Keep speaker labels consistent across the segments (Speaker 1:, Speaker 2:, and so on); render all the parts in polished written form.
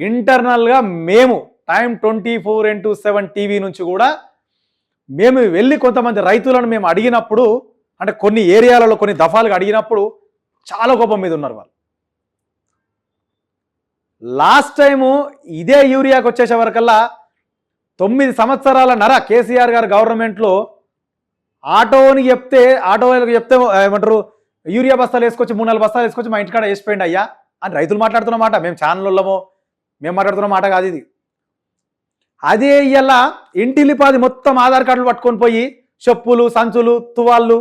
Speaker 1: ఇంటర్నల్గా మేము time 24x7 TV నుంచి కూడా మేము వెళ్ళి కొంతమంది రైతులను మేము అడిగినప్పుడు, అంటే కొన్ని ఏరియాలలో కొన్ని దఫాలుగా అడిగినప్పుడు చాలా కోపం మీద ఉన్నారు వాళ్ళు. లాస్ట్ టైము ఇదే యూరియాకి వచ్చేసే వరకల్లా 9 సంవత్సరాల నర కేసీఆర్ గారు గవర్నమెంట్లో ఆటో వాళ్ళకి చెప్తే ఏమంటారు, యూరియా బస్తాలు వేసుకొచ్చి 3-4 బస్తాలు వేసుకొచ్చి మా ఇంటికాడ వేసిపోయింది అయ్యా అని రైతులు మాట్లాడుతున్న మాట, మేము ఛానళ్ళమో మేము మాట్లాడుతున్న మాట కాదు ఇది. అదే ఇలా ఇంటిల్లిపాది మొత్తం ఆధార్ కార్డులు పట్టుకొని పోయి చెప్పులు సంచులు తువాళ్ళు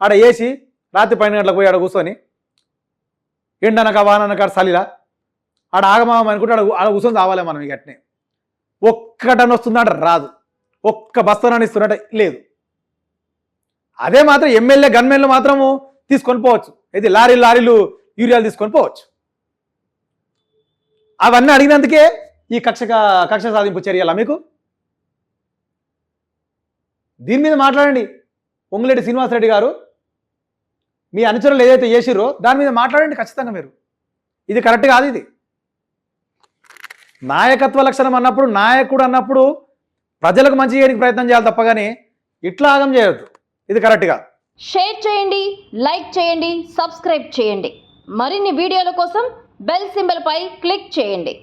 Speaker 1: ఆడ వేసి రాత్రి 12 గంటలకు పోయి ఆడ కూర్చొని ఎండనక వాననక చలిలా ఆడ ఆగమాగం అనుకుంటే ఆడ కూర్చొని రావాలి మనం. ఇక అట్నే ఒక్కటని వస్తుందంట రాదు, ఒక్క బస్తానని ఇస్తున్నట్ట లేదు. అదే మాత్రం ఎమ్మెల్యే గన్మెన్లు మాత్రము తీసుకొని పోవచ్చు, ఇది లారీలు యూరియాలు తీసుకొని పోవచ్చు. అవన్నీ అడిగినందుకే ఈ కక్ష సాధింపు చర్యలా మీకు? దీని మీద మాట్లాడండి. పొంగులేటి శ్రీనివాసరెడ్డి గారు మీ అనుచరులు ఏదైతే చేసిరో దాని మీద మాట్లాడండి ఖచ్చితంగా. మీరు ఇది కరెక్ట్ కాదు. ఇది నాయకత్వ లక్షణం అన్నప్పుడు, నాయకుడు అన్నప్పుడు ప్రజలకు మంచి చేయడానికి ప్రయత్నం చేయాలి తప్ప కానీ ఇట్లా ఆగం చేయొద్దు. ఇది కరెక్ట్గా.
Speaker 2: షేర్ చేయండి, లైక్ చేయండి, సబ్స్క్రైబ్ చేయండి. మరిన్ని వీడియోల కోసం బెల్ సింబల్ పై క్లిక్ చేయండి.